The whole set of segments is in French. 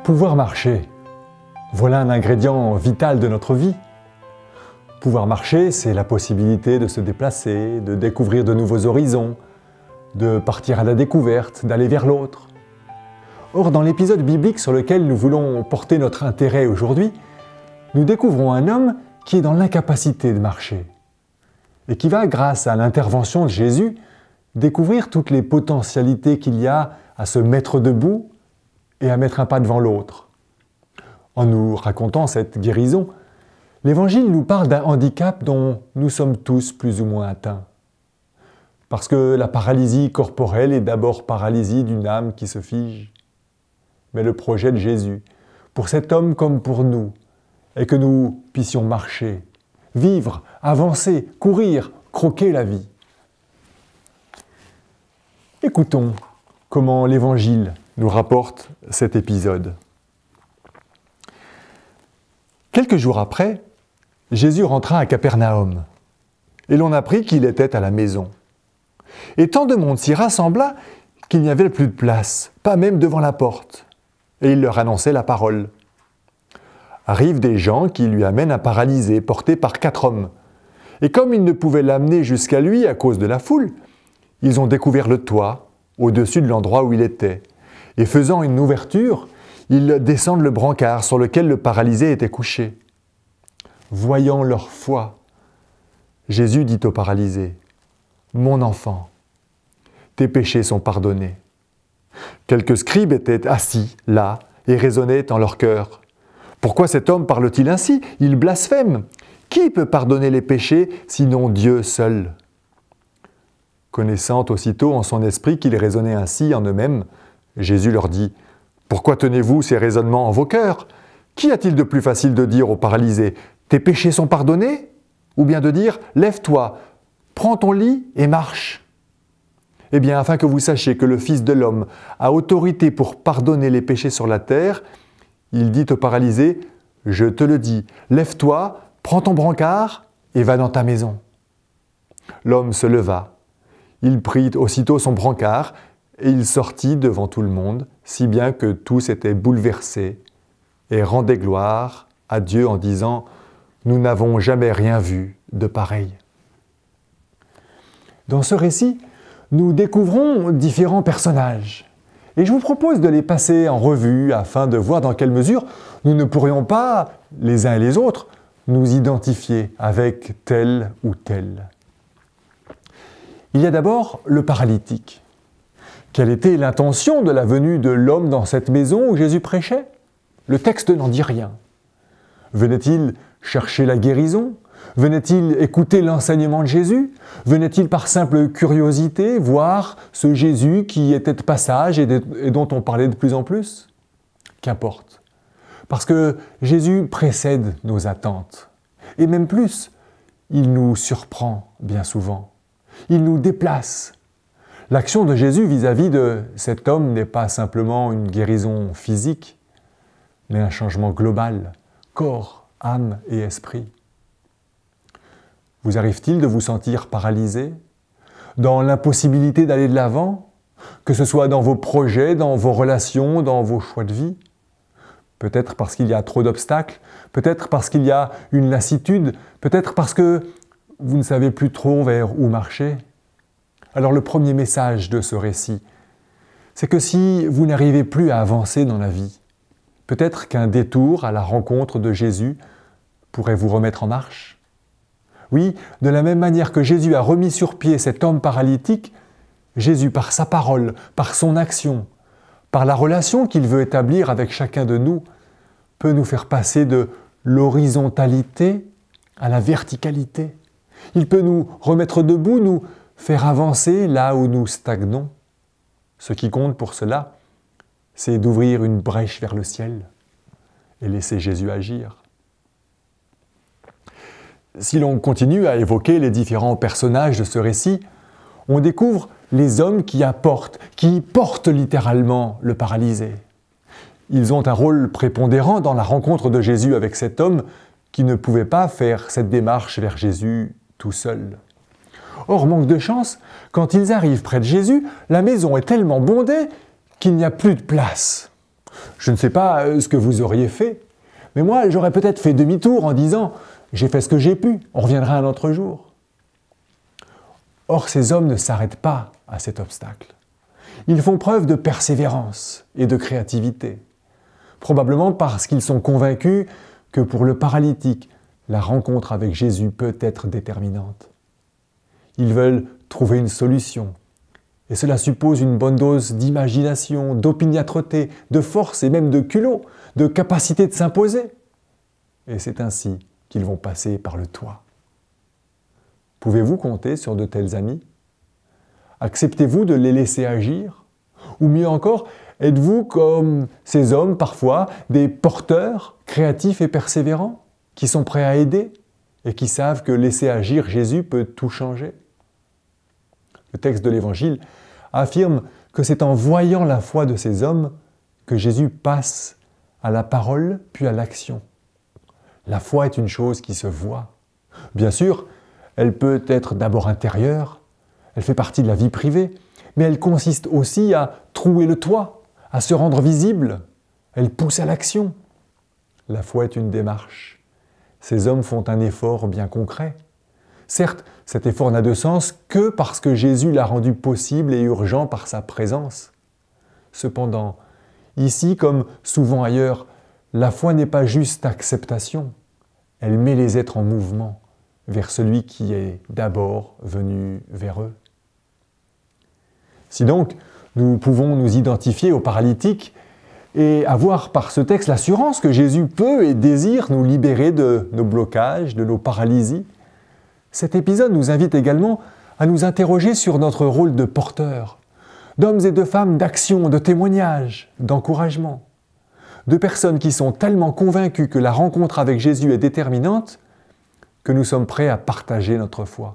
Pouvoir marcher, voilà un ingrédient vital de notre vie. Pouvoir marcher, c'est la possibilité de se déplacer, de découvrir de nouveaux horizons, de partir à la découverte, d'aller vers l'autre. Or, dans l'épisode biblique sur lequel nous voulons porter notre intérêt aujourd'hui, nous découvrons un homme qui est dans l'incapacité de marcher et qui va, grâce à l'intervention de Jésus, découvrir toutes les potentialités qu'il y a à se mettre debout et à mettre un pas devant l'autre. En nous racontant cette guérison, l'Évangile nous parle d'un handicap dont nous sommes tous plus ou moins atteints. Parce que la paralysie corporelle est d'abord paralysie d'une âme qui se fige. Mais le projet de Jésus, pour cet homme comme pour nous, est que nous puissions marcher, vivre, avancer, courir, croquer la vie. Écoutons comment l'Évangile nous rapporte cet épisode. Quelques jours après, Jésus rentra à Capernaum, et l'on apprit qu'il était à la maison. Et tant de monde s'y rassembla qu'il n'y avait plus de place, pas même devant la porte. Et il leur annonçait la parole. Arrivent des gens qui lui amènent un paralysé porté par 4 hommes. Et comme ils ne pouvaient l'amener jusqu'à lui à cause de la foule, ils ont découvert le toit au-dessus de l'endroit où il était. Et faisant une ouverture, ils descendent le brancard sur lequel le paralysé était couché. Voyant leur foi, Jésus dit au paralysé, « Mon enfant, tes péchés sont pardonnés. » Quelques scribes étaient assis là et raisonnaient en leur cœur. « Pourquoi cet homme parle-t-il ainsi? Il blasphème. Qui peut pardonner les péchés sinon Dieu seul ?» Connaissant aussitôt en son esprit qu'ils raisonnaient ainsi en eux-mêmes, Jésus leur dit « Pourquoi tenez-vous ces raisonnements en vos cœurs? Qu'y a-t-il de plus facile de dire au paralysé « Tes péchés sont pardonnés » ou bien de dire « Lève-toi, prends ton lit et marche » Eh bien, afin que vous sachiez que le Fils de l'homme a autorité pour pardonner les péchés sur la terre, il dit au paralysé « Je te le dis, lève-toi, prends ton brancard et va dans ta maison. » L'homme se leva. Il prit aussitôt son brancard et il sortit devant tout le monde, si bien que tous étaient bouleversés et rendaient gloire à Dieu en disant « Nous n'avons jamais rien vu de pareil. » Dans ce récit, nous découvrons différents personnages. Et je vous propose de les passer en revue afin de voir dans quelle mesure nous ne pourrions pas, les uns et les autres, nous identifier avec tel ou tel. Il y a d'abord le paralytique. Quelle était l'intention de la venue de l'homme dans cette maison où Jésus prêchait? Le texte n'en dit rien. Venait-il chercher la guérison? Venait-il écouter l'enseignement de Jésus? Venait-il par simple curiosité voir ce Jésus qui était de passage et dont on parlait de plus en plus? Qu'importe. Parce que Jésus précède nos attentes. Et même plus, il nous surprend bien souvent. Il nous déplace. L'action de Jésus vis-à-vis de cet homme n'est pas simplement une guérison physique, mais un changement global, corps, âme et esprit. Vous arrive-t-il de vous sentir paralysé, dans l'impossibilité d'aller de l'avant, que ce soit dans vos projets, dans vos relations, dans vos choix de vie? Peut-être parce qu'il y a trop d'obstacles, peut-être parce qu'il y a une lassitude, peut-être parce que vous ne savez plus trop vers où marcher. Alors le premier message de ce récit, c'est que si vous n'arrivez plus à avancer dans la vie, peut-être qu'un détour à la rencontre de Jésus pourrait vous remettre en marche. Oui, de la même manière que Jésus a remis sur pied cet homme paralytique, Jésus, par sa parole, par son action, par la relation qu'il veut établir avec chacun de nous, peut nous faire passer de l'horizontalité à la verticalité. Il peut nous remettre debout, nous faire avancer là où nous stagnons. Ce qui compte pour cela, c'est d'ouvrir une brèche vers le ciel et laisser Jésus agir. Si l'on continue à évoquer les différents personnages de ce récit, on découvre les hommes qui portent littéralement le paralysé. Ils ont un rôle prépondérant dans la rencontre de Jésus avec cet homme qui ne pouvait pas faire cette démarche vers Jésus tout seul. Or, manque de chance, quand ils arrivent près de Jésus, la maison est tellement bondée qu'il n'y a plus de place. Je ne sais pas ce que vous auriez fait, mais moi j'aurais peut-être fait demi-tour en disant « j'ai fait ce que j'ai pu, on reviendra un autre jour ». Or ces hommes ne s'arrêtent pas à cet obstacle. Ils font preuve de persévérance et de créativité, probablement parce qu'ils sont convaincus que pour le paralytique, la rencontre avec Jésus peut être déterminante. Ils veulent trouver une solution, et cela suppose une bonne dose d'imagination, d'opiniâtreté, de force et même de culot, de capacité de s'imposer. Et c'est ainsi qu'ils vont passer par le toit. Pouvez-vous compter sur de tels amis? Acceptez-vous de les laisser agir? Ou mieux encore, êtes-vous comme ces hommes parfois, des porteurs créatifs et persévérants, qui sont prêts à aider et qui savent que laisser agir Jésus peut tout changer? Le texte de l'Évangile affirme que c'est en voyant la foi de ces hommes que Jésus passe à la parole puis à l'action. La foi est une chose qui se voit. Bien sûr, elle peut être d'abord intérieure, elle fait partie de la vie privée, mais elle consiste aussi à trouer le toit, à se rendre visible. Elle pousse à l'action. La foi est une démarche. Ces hommes font un effort bien concret. Certes, cet effort n'a de sens que parce que Jésus l'a rendu possible et urgent par sa présence. Cependant, ici comme souvent ailleurs, la foi n'est pas juste acceptation. Elle met les êtres en mouvement vers celui qui est d'abord venu vers eux. Si donc nous pouvons nous identifier aux paralytiques et avoir par ce texte l'assurance que Jésus peut et désire nous libérer de nos blocages, de nos paralysies, cet épisode nous invite également à nous interroger sur notre rôle de porteur, d'hommes et de femmes d'action, de témoignage, d'encouragement, de personnes qui sont tellement convaincues que la rencontre avec Jésus est déterminante que nous sommes prêts à partager notre foi.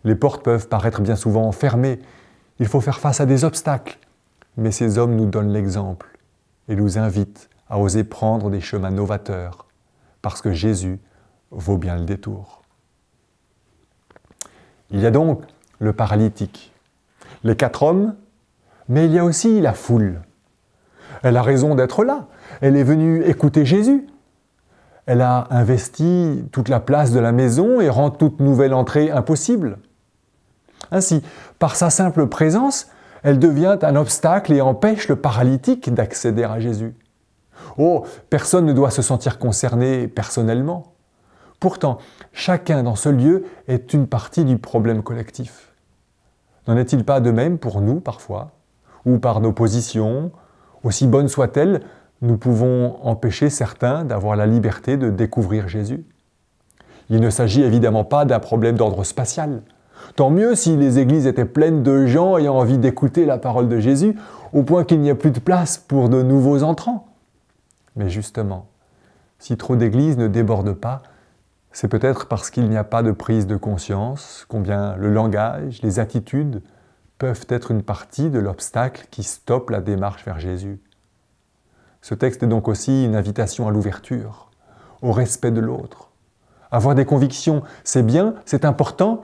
Les portes peuvent paraître bien souvent fermées, il faut faire face à des obstacles, mais ces hommes nous donnent l'exemple et nous invitent à oser prendre des chemins novateurs, parce que Jésus vaut bien le détour. Il y a donc le paralytique, les 4 hommes, mais il y a aussi la foule. Elle a raison d'être là, elle est venue écouter Jésus. Elle a investi toute la place de la maison et rend toute nouvelle entrée impossible. Ainsi, par sa simple présence, elle devient un obstacle et empêche le paralytique d'accéder à Jésus. Oh, personne ne doit se sentir concerné personnellement. Pourtant, chacun dans ce lieu est une partie du problème collectif. N'en est-il pas de même pour nous parfois, ou par nos positions, aussi bonnes soient-elles, nous pouvons empêcher certains d'avoir la liberté de découvrir Jésus? Il ne s'agit évidemment pas d'un problème d'ordre spatial. Tant mieux si les églises étaient pleines de gens ayant envie d'écouter la parole de Jésus, au point qu'il n'y a plus de place pour de nouveaux entrants. Mais justement, si trop d'églises ne débordent pas, c'est peut-être parce qu'il n'y a pas de prise de conscience, combien le langage, les attitudes peuvent être une partie de l'obstacle qui stoppe la démarche vers Jésus. Ce texte est donc aussi une invitation à l'ouverture, au respect de l'autre. Avoir des convictions, c'est bien, c'est important,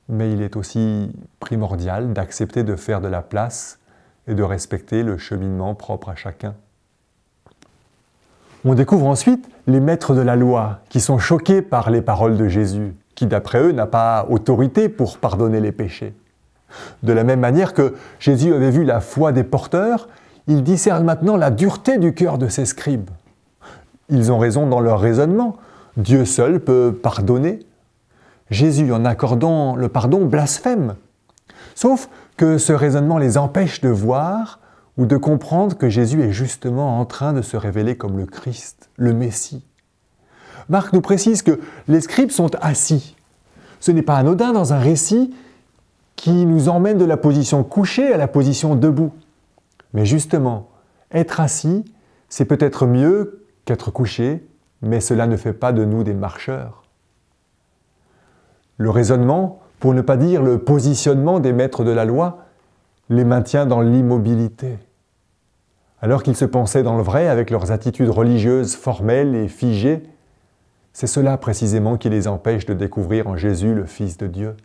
mais il est aussi primordial d'accepter de faire de la place et de respecter le cheminement propre à chacun. On découvre ensuite les maîtres de la loi, qui sont choqués par les paroles de Jésus, qui d'après eux n'a pas autorité pour pardonner les péchés. De la même manière que Jésus avait vu la foi des porteurs, ils discernent maintenant la dureté du cœur de ces scribes. Ils ont raison dans leur raisonnement. Dieu seul peut pardonner. Jésus, en accordant le pardon, blasphème. Sauf que ce raisonnement les empêche de voir ou de comprendre que Jésus est justement en train de se révéler comme le Christ, le Messie. Marc nous précise que les scribes sont assis. Ce n'est pas anodin dans un récit qui nous emmène de la position couchée à la position debout. Mais justement, être assis, c'est peut-être mieux qu'être couché, mais cela ne fait pas de nous des marcheurs. Le raisonnement, pour ne pas dire le positionnement des maîtres de la loi, les maintient dans l'immobilité. Alors qu'ils se pensaient dans le vrai avec leurs attitudes religieuses formelles et figées, c'est cela précisément qui les empêche de découvrir en Jésus le Fils de Dieu.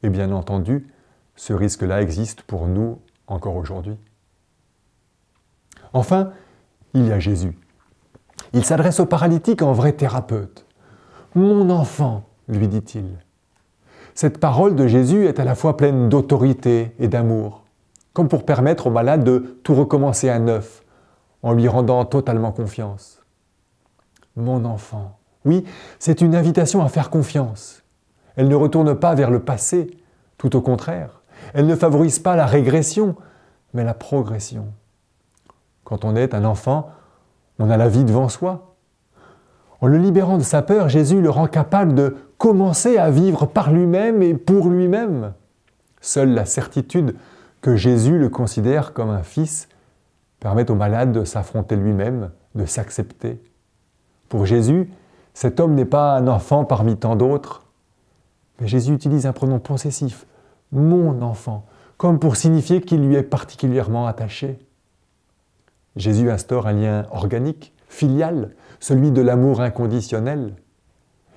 Et bien entendu, ce risque-là existe pour nous encore aujourd'hui. Enfin, il y a Jésus. Il s'adresse au paralytique en vrai thérapeute. « Mon enfant », lui dit-il. Cette parole de Jésus est à la fois pleine d'autorité et d'amour, comme pour permettre au malade de tout recommencer à neuf, en lui rendant totalement confiance. « Mon enfant », oui, c'est une invitation à faire confiance. Elle ne retourne pas vers le passé, tout au contraire. Elle ne favorise pas la régression, mais la progression. Quand on est un enfant, on a la vie devant soi. En le libérant de sa peur, Jésus le rend capable de commencer à vivre par lui-même et pour lui-même. Seule la certitude que Jésus le considère comme un fils permet au malade de s'affronter lui-même, de s'accepter. Pour Jésus, cet homme n'est pas un enfant parmi tant d'autres, mais Jésus utilise un pronom possessif, « mon enfant », comme pour signifier qu'il lui est particulièrement attaché. Jésus instaure un lien organique, filial, celui de l'amour inconditionnel.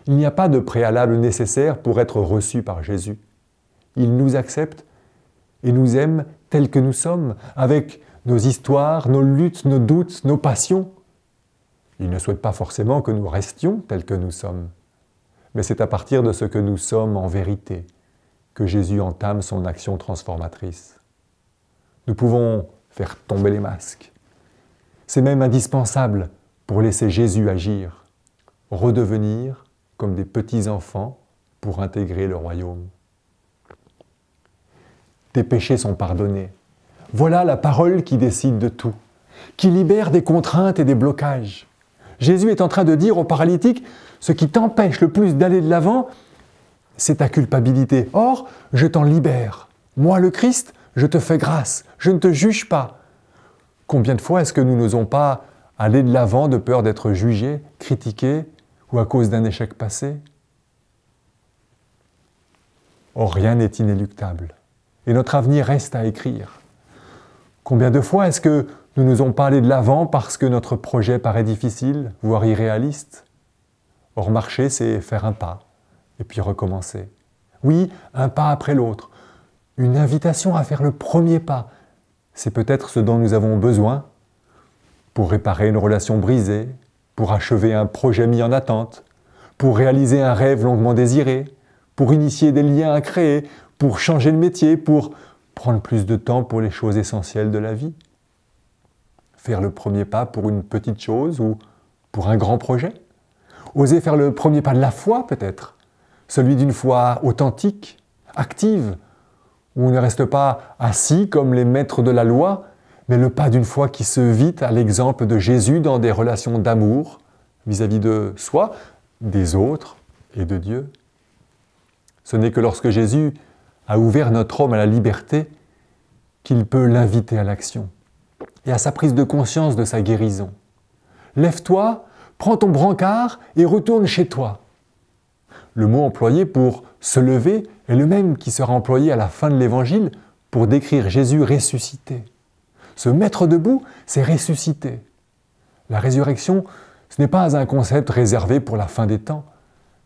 Il n'y a pas de préalable nécessaire pour être reçu par Jésus. Il nous accepte et nous aime tels que nous sommes, avec nos histoires, nos luttes, nos doutes, nos passions. Il ne souhaite pas forcément que nous restions tels que nous sommes. Mais c'est à partir de ce que nous sommes en vérité que Jésus entame son action transformatrice. Nous pouvons faire tomber les masques. C'est même indispensable pour laisser Jésus agir, redevenir comme des petits-enfants pour intégrer le royaume. Tes péchés sont pardonnés. Voilà la parole qui décide de tout, qui libère des contraintes et des blocages. Jésus est en train de dire au paralytique, ce qui t'empêche le plus d'aller de l'avant, c'est ta culpabilité. Or, je t'en libère. Moi, le Christ, je te fais grâce, je ne te juge pas. Combien de fois est-ce que nous n'osons pas aller de l'avant de peur d'être jugés, critiqués ou à cause d'un échec passé? Or, rien n'est inéluctable et notre avenir reste à écrire. Combien de fois est-ce que nous n'osons pas aller de l'avant parce que notre projet paraît difficile, voire irréaliste? Or, marcher, c'est faire un pas et puis recommencer. Oui, un pas après l'autre. Une invitation à faire le premier pas. C'est peut-être ce dont nous avons besoin pour réparer une relation brisée, pour achever un projet mis en attente, pour réaliser un rêve longuement désiré, pour initier des liens à créer, pour changer de métier, pour prendre plus de temps pour les choses essentielles de la vie. Faire le premier pas pour une petite chose ou pour un grand projet. Oser faire le premier pas de la foi peut-être, celui d'une foi authentique, active, où on ne reste pas assis comme les maîtres de la loi, mais le pas d'une foi qui se vit à l'exemple de Jésus dans des relations d'amour vis-à-vis de soi, des autres et de Dieu. Ce n'est que lorsque Jésus a ouvert notre homme à la liberté qu'il peut l'inviter à l'action et à sa prise de conscience de sa guérison. Lève-toi, prends ton brancard et retourne chez toi. Le mot employé pour se lever est le même qui sera employé à la fin de l'Évangile pour décrire Jésus ressuscité. Se mettre debout, c'est ressusciter. La résurrection, ce n'est pas un concept réservé pour la fin des temps,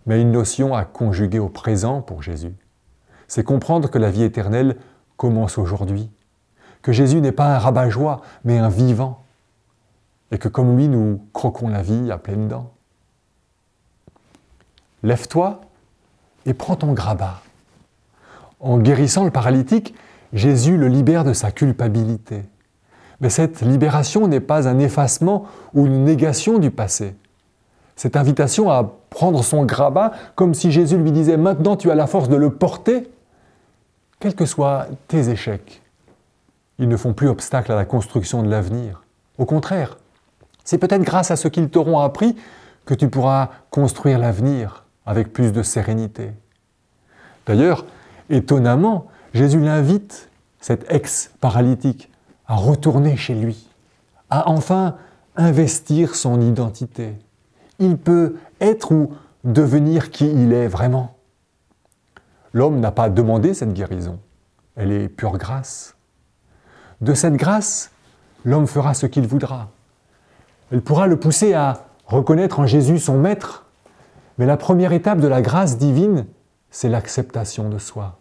mais une notion à conjuguer au présent pour Jésus. C'est comprendre que la vie éternelle commence aujourd'hui, que Jésus n'est pas un rabat-joie, mais un vivant, et que comme lui, nous croquons la vie à pleines dents. Lève-toi et prends ton grabat. En guérissant le paralytique, Jésus le libère de sa culpabilité. Mais cette libération n'est pas un effacement ou une négation du passé. Cette invitation à prendre son grabat comme si Jésus lui disait « Maintenant tu as la force de le porter », quels que soient tes échecs, ils ne font plus obstacle à la construction de l'avenir. Au contraire, c'est peut-être grâce à ce qu'ils t'auront appris que tu pourras construire l'avenir avec plus de sérénité. D'ailleurs, étonnamment, Jésus l'invite, cet ex-paralytique, à retourner chez lui, à enfin investir son identité. Il peut être ou devenir qui il est vraiment. L'homme n'a pas demandé cette guérison, elle est pure grâce. De cette grâce, l'homme fera ce qu'il voudra. Elle pourra le pousser à reconnaître en Jésus son maître, mais la première étape de la grâce divine, c'est l'acceptation de soi.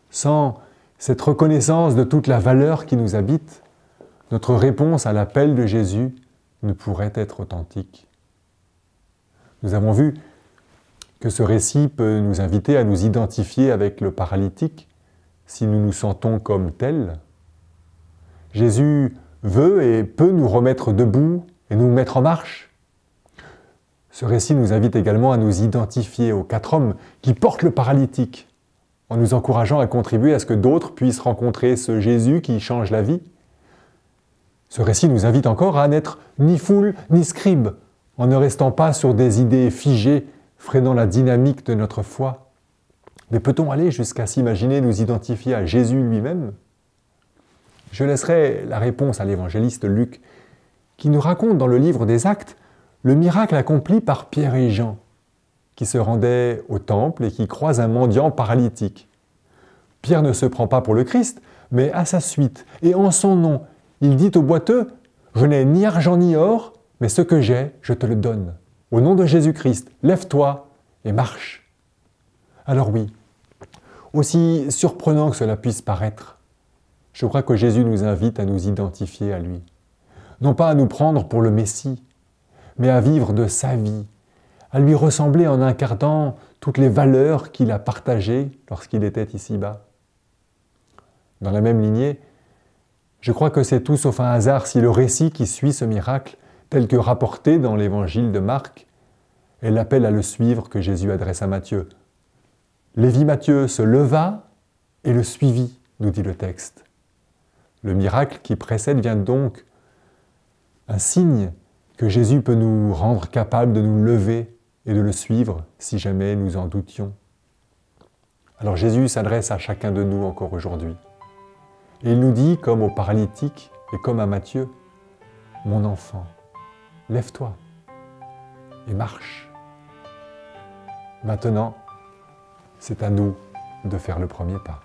Sans cette reconnaissance de toute la valeur qui nous habite, notre réponse à l'appel de Jésus ne pourrait être authentique. Nous avons vu que ce récit peut nous inviter à nous identifier avec le paralytique si nous nous sentons comme tels. Jésus veut et peut nous remettre debout et nous mettre en marche. Ce récit nous invite également à nous identifier aux 4 hommes qui portent le paralytique, en nous encourageant à contribuer à ce que d'autres puissent rencontrer ce Jésus qui change la vie. Ce récit nous invite encore à n'être ni foule ni scribe, en ne restant pas sur des idées figées, freinant la dynamique de notre foi. Mais peut-on aller jusqu'à s'imaginer nous identifier à Jésus lui-même ? Je laisserai la réponse à l'évangéliste Luc, qui nous raconte dans le livre des Actes le miracle accompli par Pierre et Jean, qui se rendaient au temple et qui croisent un mendiant paralytique. Pierre ne se prend pas pour le Christ, mais à sa suite, et en son nom, il dit au boiteux « Je n'ai ni argent ni or, mais ce que j'ai, je te le donne. Au nom de Jésus-Christ, lève-toi et marche. » Alors oui, aussi surprenant que cela puisse paraître, je crois que Jésus nous invite à nous identifier à lui. Non pas à nous prendre pour le Messie, mais à vivre de sa vie, à lui ressembler en incarnant toutes les valeurs qu'il a partagées lorsqu'il était ici-bas. Dans la même lignée, je crois que c'est tout sauf un hasard si le récit qui suit ce miracle, tel que rapporté dans l'évangile de Marc, est l'appel à le suivre que Jésus adresse à Matthieu. Lévi-Matthieu se leva et le suivit, nous dit le texte. Le miracle qui précède vient donc un signe que Jésus peut nous rendre capables de nous lever et de le suivre si jamais nous en doutions. Alors Jésus s'adresse à chacun de nous encore aujourd'hui. Et il nous dit, comme au paralytique et comme à Matthieu, « Mon enfant, lève-toi et marche. » Maintenant, c'est à nous de faire le premier pas.